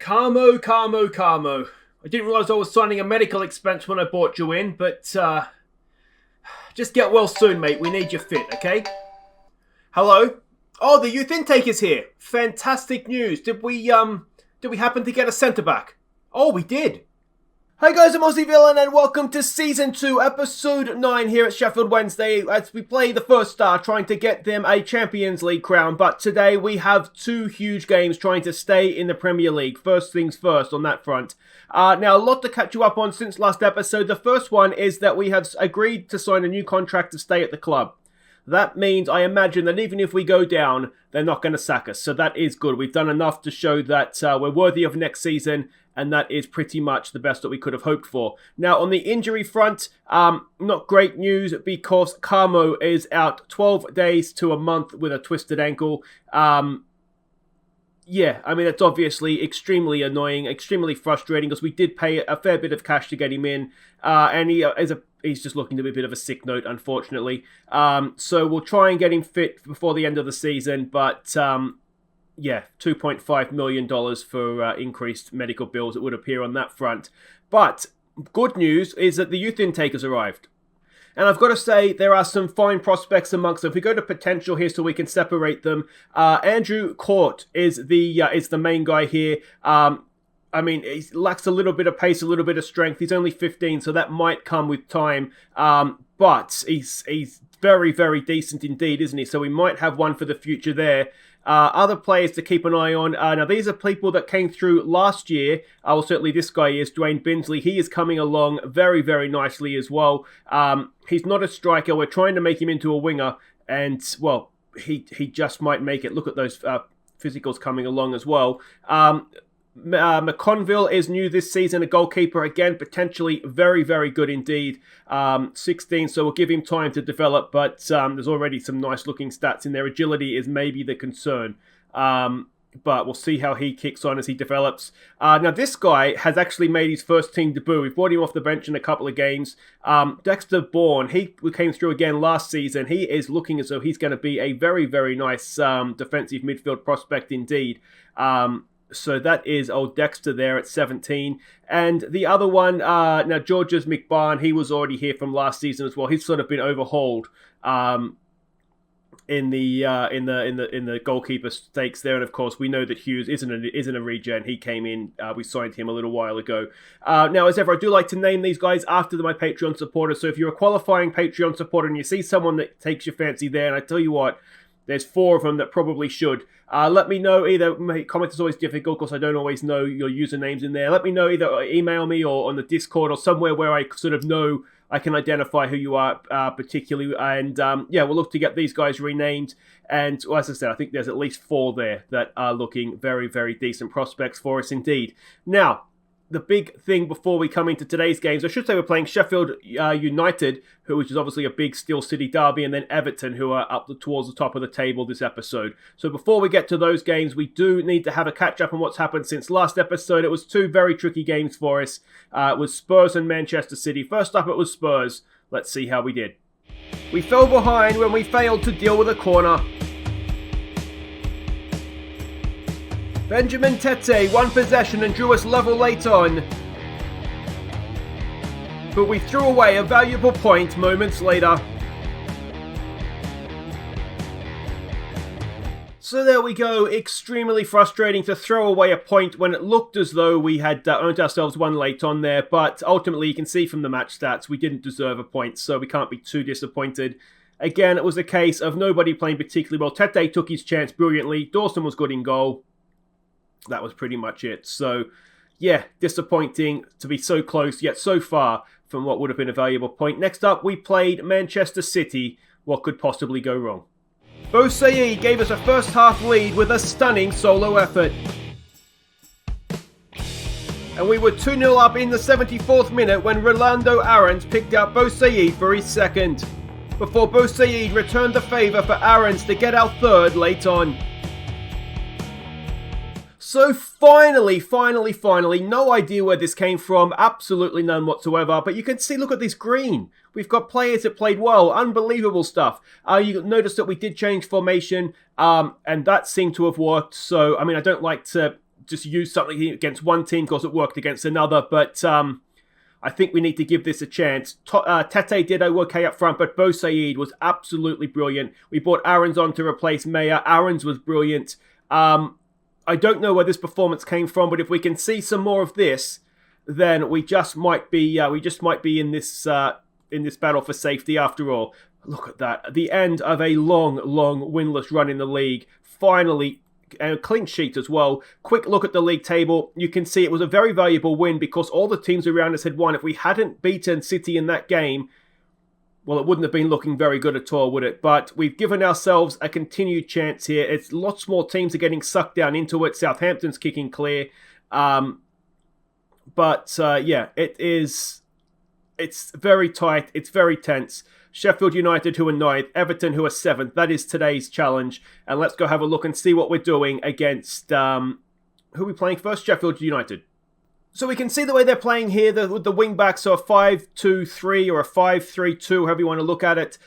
Carmo. I didn't realise I was signing a medical expense when I brought you in, but just get well soon, mate. We need you fit, okay? Hello? Oh, the youth intake is here. Fantastic news. Did we happen to get a centre-back? Oh, we did. Hey guys, I'm Aussie Villain and welcome to Season 2, Episode 9 here at Sheffield Wednesday as we play the first star trying to get them a Champions League crown. But today we have two huge games trying to stay in the Premier League. First things first on that front. Now, a lot to catch you up on since last episode. The first one is that we have agreed to sign a new contract to stay at the club. That means, I imagine, that even if we go down, they're not going to sack us. So that is good. We've done enough to show that we're worthy of next season, and that is pretty much the best that we could have hoped for. Now, on the injury front, not great news because Carmo is out 12 days to a month with a twisted ankle. Yeah, I mean, it's obviously extremely annoying, extremely frustrating because we did pay a fair bit of cash to get him in, and he's just looking to be a bit of a sick note, unfortunately. So we'll try and get him fit before the end of the season, but yeah, $2.5 million for increased medical bills, it would appear on that front. But good news is that the youth intake has arrived. And I've got to say, there are some fine prospects amongst them. If we go to potential here so we can separate them, Andrew Court is the main guy here. I mean, he lacks a little bit of pace, a little bit of strength. He's only 15, so that might come with time. But he's very, very decent indeed, isn't he? So we might have one for the future there. Other players to keep an eye on. Now, these are people that came through last year. Well, certainly this guy is, Dwayne Binsley. He is coming along very, very nicely as well. He's not a striker. We're trying to make him into a winger. And, well, he just might make it. Look at those physicals coming along as well. McConville is new this season, a goalkeeper. Again, potentially very, very good indeed. 16, so we'll give him time to develop, but there's already some nice looking stats in there. Agility is maybe the concern, but we'll see how he kicks on as he develops. Now, this guy has actually made his first team debut. We've brought him off the bench in a couple of games. Dexter Bourne, he came through again last season. He is looking as though he's going to be a very, very nice defensive midfield prospect indeed. So that is old Dexter there at 17. And the other one, now Georges McBarn, he was already here from last season as well. He's sort of been overhauled in the goalkeeper stakes there. And of course, we know that Hughes isn't a regen. He came in, we signed him a little while ago. Now, as ever, I do like to name these guys after my Patreon supporters. So if you're a qualifying Patreon supporter and you see someone that takes your fancy there, and I tell you what, there's 4 of them that probably should. Let me know either. Comment is always difficult because I don't always know your usernames in there. Let me know either email me or on the Discord or somewhere where I sort of know I can identify who you are particularly. And yeah, we'll look to get these guys renamed. And well, as I said, I think there's at least 4 there that are looking very, very decent prospects for us indeed. Now, the big thing before we come into today's games, I should say we're playing Sheffield United, which is obviously a big Steel City derby, and then Everton, who are up towards the top of the table this episode. So before we get to those games, we do need to have a catch-up on what's happened since last episode. It was 2 very tricky games for us. It was Spurs and Manchester City. First up, it was Spurs. Let's see how we did. We fell behind when we failed to deal with a corner. Benjamin Tete won possession and drew us level late on. But we threw away a valuable point moments later. So there we go, extremely frustrating to throw away a point when it looked as though we had earned ourselves one late on there, but ultimately you can see from the match stats we didn't deserve a point, so we can't be too disappointed. Again, it was a case of nobody playing particularly well. Tete took his chance brilliantly, Dawson was good in goal. That was pretty much it. So, yeah, disappointing to be so close, yet so far from what would have been a valuable point. Next up, we played Manchester City. What could possibly go wrong? Bo Said gave us a first half lead with a stunning solo effort. And we were 2-0 up in the 74th minute when Rolando Aarons picked out Bo Said for his second, before Bo Said returned the favour for Aarons to get our third late on. So finally, no idea where this came from, absolutely none whatsoever, but you can see, look at this green. We've got players that played well, unbelievable stuff. You notice that we did change formation, and that seemed to have worked, so, I mean, I don't like to just use something against one team because it worked against another. But I think we need to give this a chance. Tete did okay up front, but Bo Said was absolutely brilliant. We brought Aarons on to replace Meyer. Aarons was brilliant. I don't know where this performance came from, but if we can see some more of this, then we just might be in this battle for safety after all. Look at that. The end of a long winless run in the league. Finally, and a clean sheet as well. Quick look at the league table. You can see it was a very valuable win because all the teams around us had won. If we hadn't beaten City in that game, well, it wouldn't have been looking very good at all, would it? But we've given ourselves a continued chance here. It's lots more teams are getting sucked down into it. Southampton's kicking clear. Yeah, it's very tight. It's very tense. Sheffield United, who are 9th. Everton, who are 7th. That is today's challenge. And let's go have a look and see what we're doing against... who are we playing first? Sheffield United. So we can see the way they're playing here with the wing-backs. So a 5-2-3 or a 5-3-2, however you want to look at it.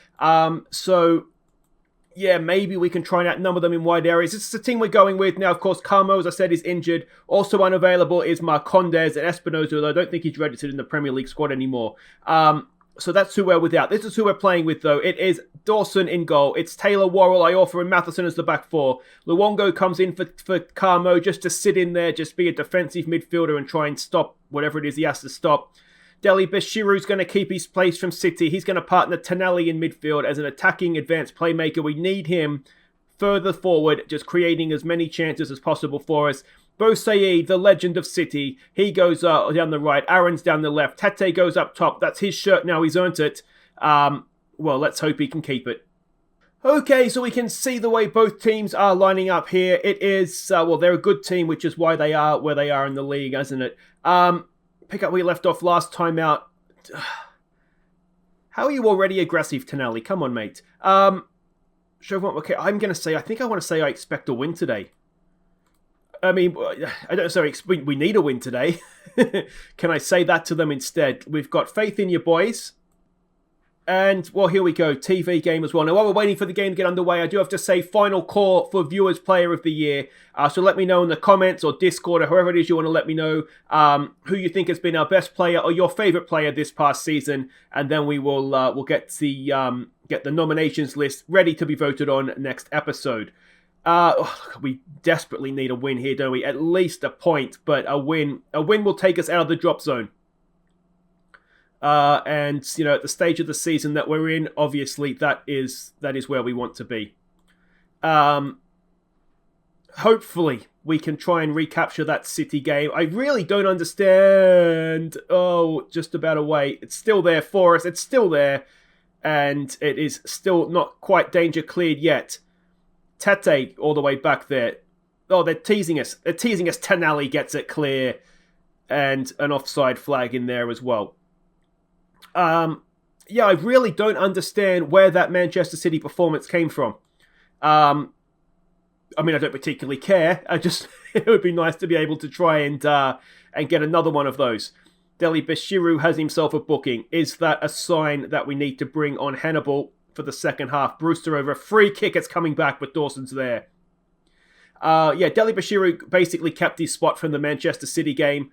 Yeah, maybe we can try and outnumber them in wide areas. This is the team we're going with. Now, of course, Carmo, as I said, is injured. Also unavailable is Marcondes and Espinosa, although I don't think he's registered in the Premier League squad anymore. So that's who we're without. This is who we're playing with, though. It is Dawson in goal. It's Taylor, Worrell, Iorfa, and Matheson as the back four. Luongo comes in for Carmo just to sit in there, just be a defensive midfielder and try and stop whatever it is he has to stop. Deli Bashiru's going to keep his place from City. He's going to partner Tonali in midfield as an attacking advanced playmaker. We need him further forward, just creating as many chances as possible for us. Bo Said, the legend of City, he goes down the right. Aaron's down the left. Tete goes up top. That's his shirt now. He's earned it. Well, let's hope he can keep it. Okay, so we can see the way both teams are lining up here. It is, well, they're a good team, which is why they are where they are in the league, isn't it? Pick up where we left off last time out. How are you already aggressive, Tonali? Come on, mate. Okay, I want to say I expect a win today. I mean, I don't. Sorry, we need a win today. Can I say that to them instead? We've got faith in you, boys. And, well, here we go. TV game as well. Now, while we're waiting for the game to get underway, I do have to say final call for Viewers Player of the Year. So let me know in the comments or Discord or whoever it is you want to let me know who you think has been our best player or your favourite player this past season. And then we will we'll get the nominations list ready to be voted on next episode. We desperately need a win here, don't we? At least a point, but a win will take us out of the drop zone. And you know, at the stage of the season that we're in, obviously that is where we want to be. Hopefully we can try and recapture that City game. I really don't understand. Oh, just about away. It's still there for us. It's still there, and it is still not quite danger cleared yet. Tete all the way back there. Oh, they're teasing us. Tonali gets it clear, and an offside flag in there as well. Yeah, I really don't understand where that Manchester City performance came from. I mean, I don't particularly care. It would be nice to be able to try and get another one of those. Deli Bashiru has himself a booking. Is that a sign that we need to bring on Hannibal for the second half? Brewster over a free kick. It's coming back, but Dawson's there. Yeah, Deli Bashiru basically kept his spot from the Manchester City game.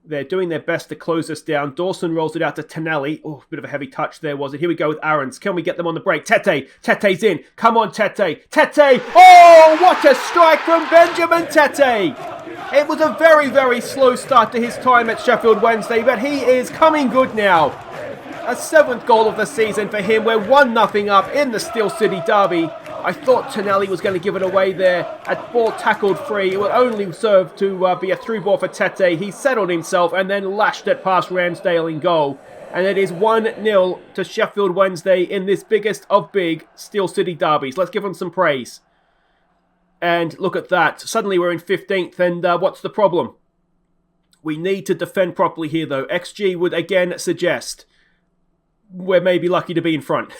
They're doing their best to close us down. Dawson rolls it out to Tonali. Oh, bit of a heavy touch there, was it? Here we go with Aarons. Can we get them on the break? Tete's in. Come on, Tete. Oh, what a strike from Benjamin Tete. It was a very, very slow start to his time at Sheffield Wednesday, but he is coming good now. A 7th goal of the season for him. We're 1-0 up in the Steel City derby. I thought Tonali was going to give it away there. A ball tackled free. It will only serve to be a through ball for Tete. He settled himself and then lashed it past Ramsdale in goal. And it is 1-0 to Sheffield Wednesday in this biggest of big Steel City derbies. Let's give them some praise. And look at that. Suddenly we're in 15th, and what's the problem? We need to defend properly here, though. XG would again suggest we're maybe lucky to be in front.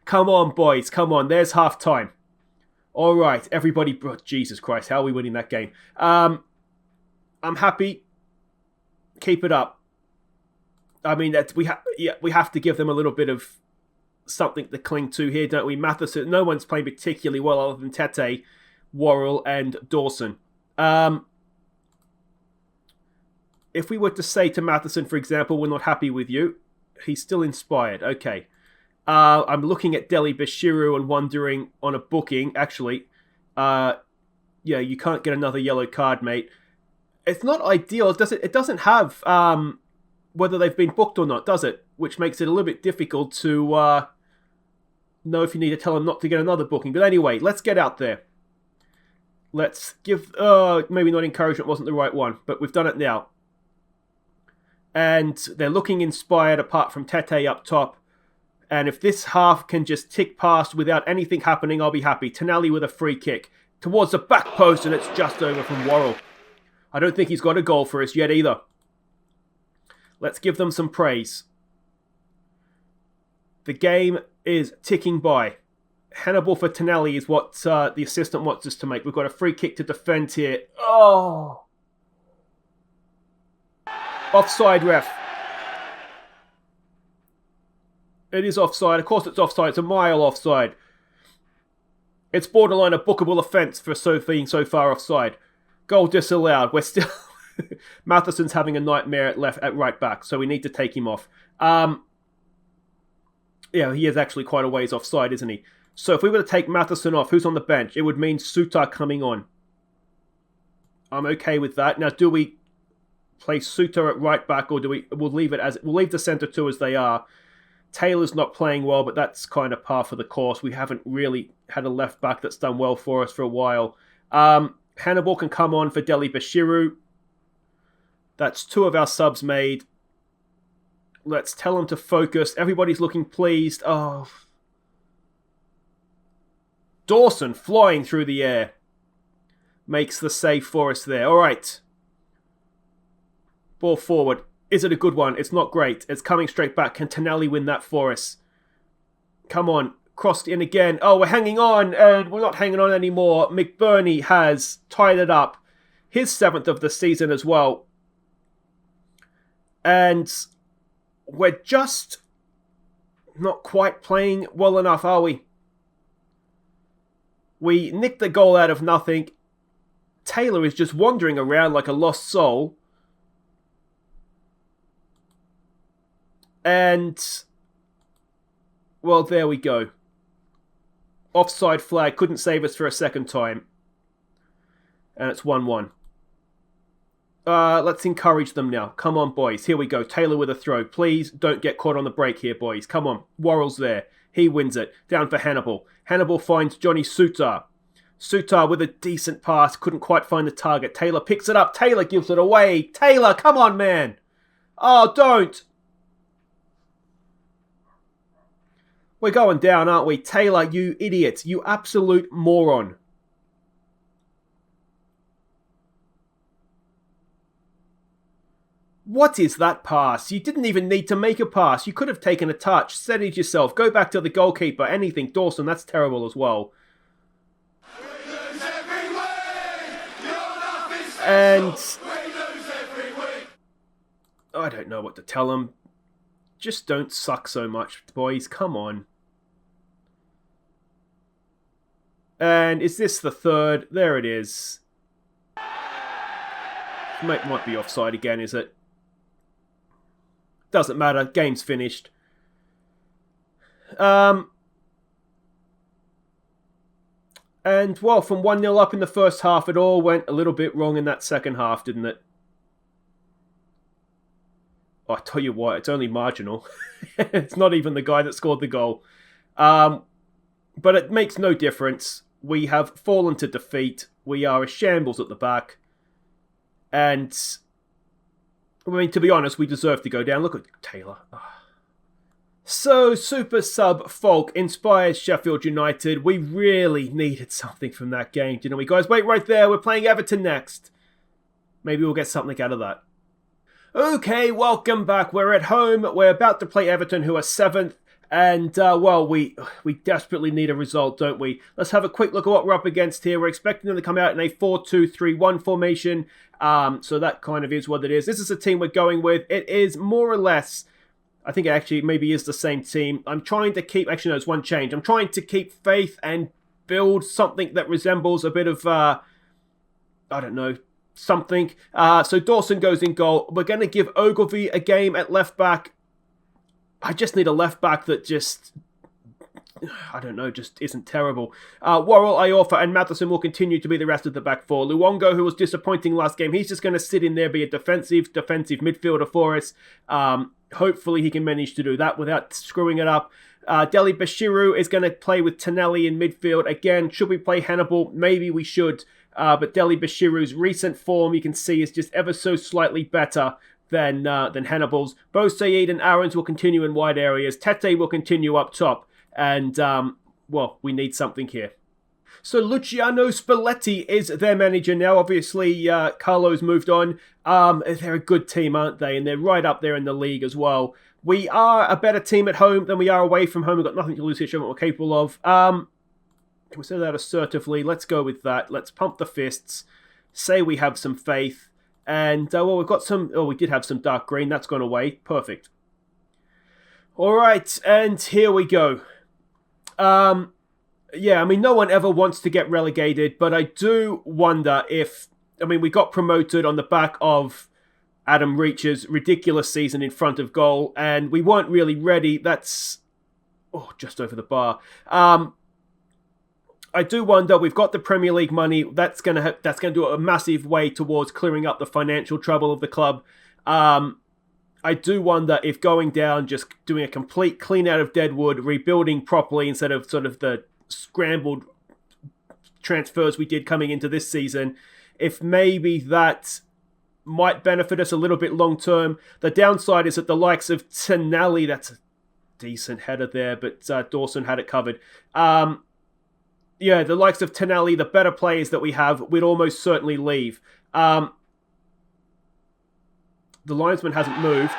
Come on, boys. Come on. There's half time. All right, everybody. Oh, Jesus Christ, how are we winning that game? I'm happy. Keep it up. I mean, we have to give them a little bit of something to cling to here, don't we? Matheson, no one's playing particularly well other than Tete. Worrell, and Dawson. If we were to say to Matheson, for example, we're not happy with you, he's still inspired. Okay. I'm looking at Deli Bashiru and wondering on a booking, actually, you can't get another yellow card, mate. It's not ideal, does it? It doesn't have whether they've been booked or not, does it? Which makes it a little bit difficult to know if you need to tell them not to get another booking. But anyway, let's get out there. Let's give... maybe not encouragement wasn't the right one, but we've done it now. And they're looking inspired apart from Tete up top. And if this half can just tick past without anything happening, I'll be happy. Tonali with a free kick towards the back post, and it's just over from Worrell. I don't think he's got a goal for us yet either. Let's give them some praise. The game is ticking by. Hannibal for Tonali is what the assistant wants us to make. We've got a free kick to defend here. Oh! Offside, ref. It is offside. Of course it's offside. It's a mile offside. It's borderline a bookable offence for being so far offside. Goal disallowed. We're still... Matheson's having a nightmare at right back, so we need to take him off. He is actually quite a ways offside, isn't he? So if we were to take Matheson off, who's on the bench? It would mean Suter coming on. I'm okay with that. Now, do we play Suter at right back, or we'll leave the centre two as they are? Taylor's not playing well, but that's kind of par for the course. We haven't really had a left back that's done well for us for a while. Hannibal can come on for Deli Bashiru. That's two of our subs made. Let's tell them to focus. Everybody's looking pleased. Oh. Dawson flying through the air. Makes the save for us there. All right. Ball forward. Is it a good one? It's not great. It's coming straight back. Can Tonali win that for us? Come on. Crossed in again. Oh, we're hanging on. And we're not hanging on anymore. McBurney has tied it up. His 7th of the season as well. And we're just not quite playing well enough, are we? We nicked the goal out of nothing. Taylor is just wandering around like a lost soul. And, well, there we go. Offside flag couldn't save us for a second time. And it's 1-1. Let's encourage them now. Come on, boys. Here we go. Taylor with a throw. Please don't get caught on the break here, boys. Come on. Worrell's there. He wins it. Down for Hannibal. Hannibal finds Johnny Suter. Suter with a decent pass. Couldn't quite find the target. Taylor picks it up. Taylor gives it away. Taylor, come on, man. Oh, don't. We're going down, aren't we? Taylor, you idiot. You absolute moron. What is that pass? You didn't even need to make a pass. You could have taken a touch, steadied yourself, go back to the goalkeeper, anything. Dawson, that's terrible as well. And I don't know what to tell them. Just don't suck so much, boys. Come on. And is this the third? There it is. Might be offside again, is it? Doesn't matter. Game's finished. And, well, from 1-0 up in the first half, it all went a little bit wrong in that second half, didn't it? Oh, I tell you what, it's only marginal. It's not even the guy that scored the goal. But it makes no difference. We have fallen to defeat. We are a shambles at the back. And, I mean, to be honest, we deserve to go down. Look at Taylor. Oh. So, super sub Falk inspires Sheffield United. We really needed something from that game, didn't we, guys? Wait right there. We're playing Everton next. Maybe we'll get something out of that. Okay, welcome back. We're at home. We're about to play Everton, who are 7th. And, well, we desperately need a result, don't we? Let's have a quick look at what we're up against here. We're expecting them to come out in a 4-2-3-1 formation. So that kind of is what it is. This is the team we're going with. It is more or less... I think it actually maybe is the same team. I'm trying to keep... Actually, no, it's one change. I'm trying to keep faith and build something that resembles a bit of, I don't know, something. So Dawson goes in goal. We're going to give Ogilvy a game at left back. I just need a left back that just, I don't know, just isn't terrible. Worrell, Iorfa, and Matheson will continue to be the rest of the back four. Luongo, who was disappointing last game, he's just going to sit in there, be a defensive midfielder for us. Hopefully he can manage to do that without screwing it up. Deli Bashiru is going to play with Tonelli in midfield. Again, should we play Hannibal? Maybe we should. But Deli Bashiru's recent form, you can see, is just ever so slightly better than Hannibal's. Bo Said and Aarons will continue in wide areas. Tete will continue up top. And, well, we need something here. So Luciano Spalletti is their manager now. Obviously, Carlo's moved on. They're a good team, aren't they? And they're right up there in the league as well. We are a better team at home than we are away from home. We've got nothing to lose here, show what we're capable of. Can we say that assertively? Let's go with that. Let's pump the fists. Say we have some faith. And, well, we've got some... Oh, we did have some dark green. That's gone away. Perfect. All right, and here we go. Yeah, I mean, no one ever wants to get relegated, but I do wonder if... I mean, we got promoted on the back of Adam Reach's ridiculous season in front of goal, and we weren't really ready. That's... Oh, just over the bar. I do wonder, we've got the Premier League money. That's going to do a massive way towards clearing up the financial trouble of the club. I do wonder if going down, just doing a complete clean out of Deadwood, rebuilding properly instead of sort of the scrambled transfers we did coming into this season, if maybe that might benefit us a little bit long term. The downside is that the likes of Tonali, that's a decent header there, but Dawson had it covered. Yeah, the likes of Tonali, the better players that we have, would almost certainly leave. The linesman hasn't moved.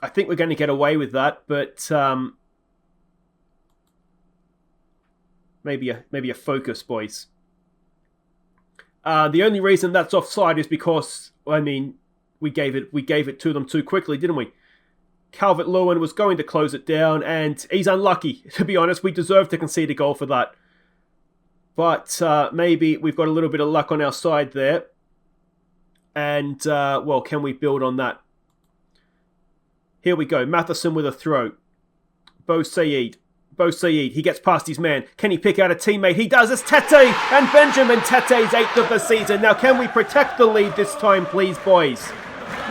I think we're going to get away with that, but maybe a focus, boys. The only reason that's offside is because, I mean, we gave it to them too quickly, didn't we? Calvert-Lewin was going to close it down, and he's unlucky, to be honest. We deserve to concede a goal for that. But maybe we've got a little bit of luck on our side there. And, well, can we build on that? Here we go. Matheson with a throw. Bo Said, he gets past his man. Can he pick out a teammate? He does. It's Tete, and Benjamin Tete's 8th of the season. Now, can we protect the lead this time, please, boys?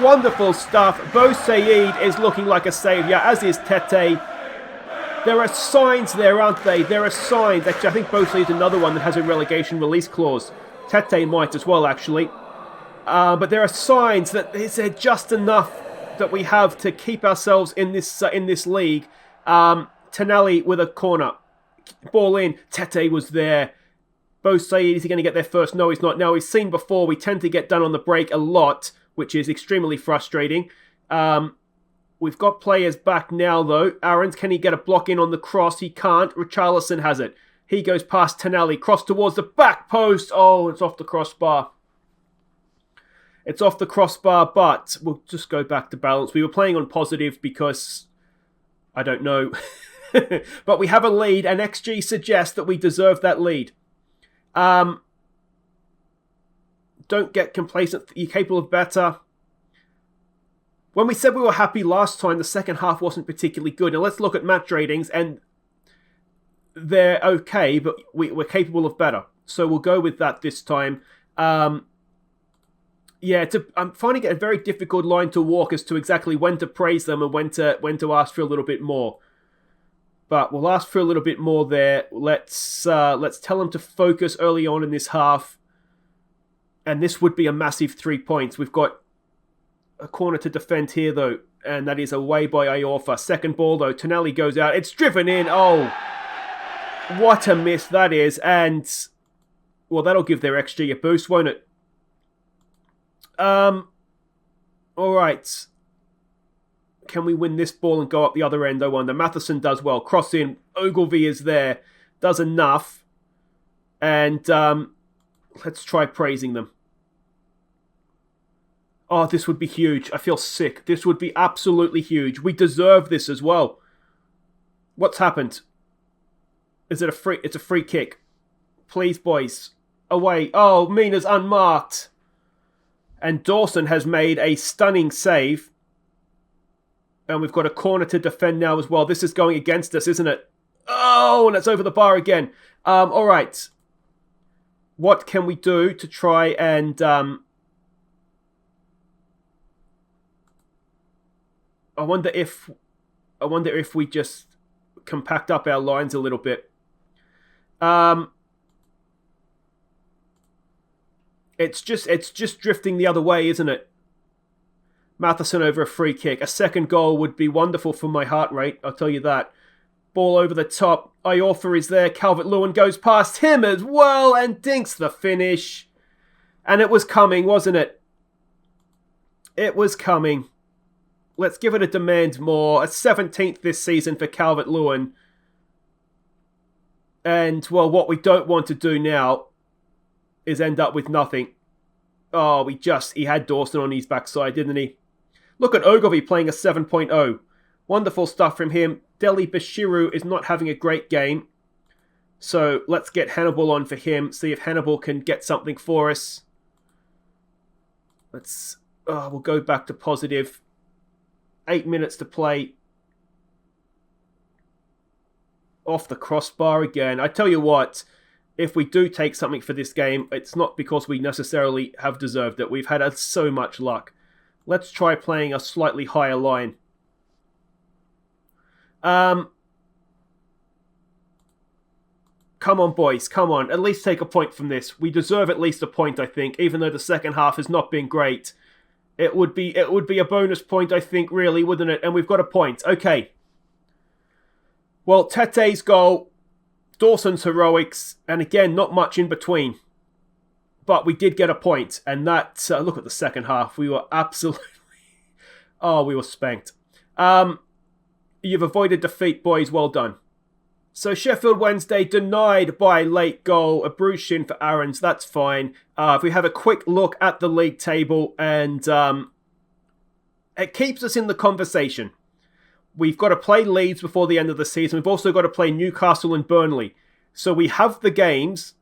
Wonderful stuff. Bo Said is looking like a saviour, as is Tete. There are signs there, aren't they? There are signs. Actually, I think Bo Said is another one that has a relegation release clause. Tete might as well, actually. But there are signs that is there just enough that we have to keep ourselves in this league. Tonali with a corner. Ball in. Tete was there. Bo Said, is he going to get there first? No, he's not. Now, he's seen before. We tend to get done on the break a lot, which is extremely frustrating. We've got players back now, though. Aarons, can he get a block in on the cross? He can't. Richarlison has it. He goes past Tonali. Cross towards the back post. Oh, it's off the crossbar. It's off the crossbar, but we'll just go back to balance. We were playing on positive because, I don't know. But we have a lead, and XG suggests that we deserve that lead. Don't get complacent. You're capable of better. When we said we were happy last time, the second half wasn't particularly good. Now let's look at match ratings, and they're okay, but we're capable of better. So we'll go with that this time. Yeah, I'm finding it a very difficult line to walk as to exactly when to praise them and when to ask for a little bit more. But we'll ask for a little bit more there. Let's tell them to focus early on in this half. And this would be a massive 3 points. We've got a corner to defend here, though. And that is away by Iorfa. Second ball, though. Tonali goes out. It's driven in. Oh, what a miss that is. And, well, that'll give their XG a boost, won't it? All right. Can we win this ball and go up the other end? I wonder. Matheson does well. Cross in. Ogilvy is there. Does enough. And let's try praising them. Oh, this would be huge. I feel sick. This would be absolutely huge. We deserve this as well. What's happened? Is it a free? It's a free kick. Please, boys. Away. Oh, Mina's unmarked. And Dawson has made a stunning save. And we've got a corner to defend now as well. This is going against us, isn't it? Oh, and it's over the bar again. All right. What can we do to try and... I wonder if we just compact up our lines a little bit. It's just drifting the other way, isn't it? Matheson over a free kick. A second goal would be wonderful for my heart rate, I'll tell you that. Ball over the top. Iorfa is there. Calvert-Lewin goes past him as well and dinks the finish. And it was coming, wasn't it? It was coming. Let's give it a demand more. A 17th this season for Calvert-Lewin. And, well, what we don't want to do now is end up with nothing. Oh, he had Dawson on his backside, didn't he? Look at Ogilvy playing a 7.0. Wonderful stuff from him. Deli Bashiru is not having a great game. So let's get Hannibal on for him. See if Hannibal can get something for us. We'll go back to positive. 8 minutes to play. Off the crossbar again. I tell you what, if we do take something for this game, it's not because we necessarily have deserved it. We've had so much luck. Let's try playing a slightly higher line. Come on, boys. Come on. At least take a point from this. We deserve at least a point, I think, even though the second half has not been great. It would be a bonus point, I think, really, wouldn't it? And we've got a point. Okay. Well, Tete's goal, Dawson's heroics, and again, not much in between. But we did get a point, and that, look at the second half. We were absolutely... we were spanked. You've avoided defeat, boys. Well done. So Sheffield Wednesday denied by late goal. A bruised shin for Aarons. That's fine. If we have a quick look at the league table, and it keeps us in the conversation. We've got to play Leeds before the end of the season. We've also got to play Newcastle and Burnley. So we have the games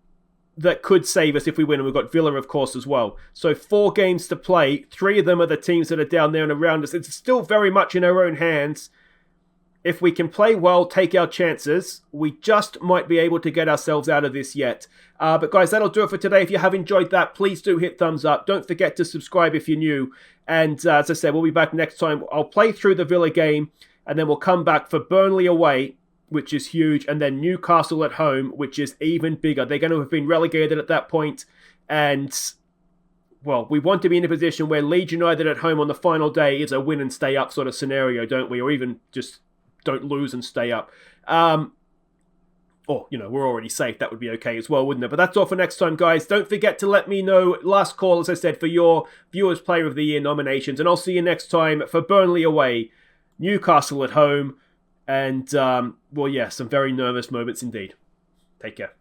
that could save us if we win. And we've got Villa, of course, as well. So 4 games to play. 3 of them are the teams that are down there and around us. It's still very much in our own hands. If we can play well, take our chances, we just might be able to get ourselves out of this yet. But guys, that'll do it for today. If you have enjoyed that, please do hit thumbs up. Don't forget to subscribe if you're new. And as I said, we'll be back next time. I'll play through the Villa game, and then we'll come back for Burnley away, which is huge, and then Newcastle at home, which is even bigger. They're going to have been relegated at that point, and, well, we want to be in a position where Leeds United at home on the final day is a win and stay up sort of scenario, don't we? Or even just don't lose and stay up. Or, we're already safe. That would be okay as well, wouldn't it? But that's all for next time, guys. Don't forget to let me know, last call, as I said, for your Viewers Player of the Year nominations. And I'll see you next time for Burnley away, Newcastle at home, and, some very nervous moments indeed. Take care.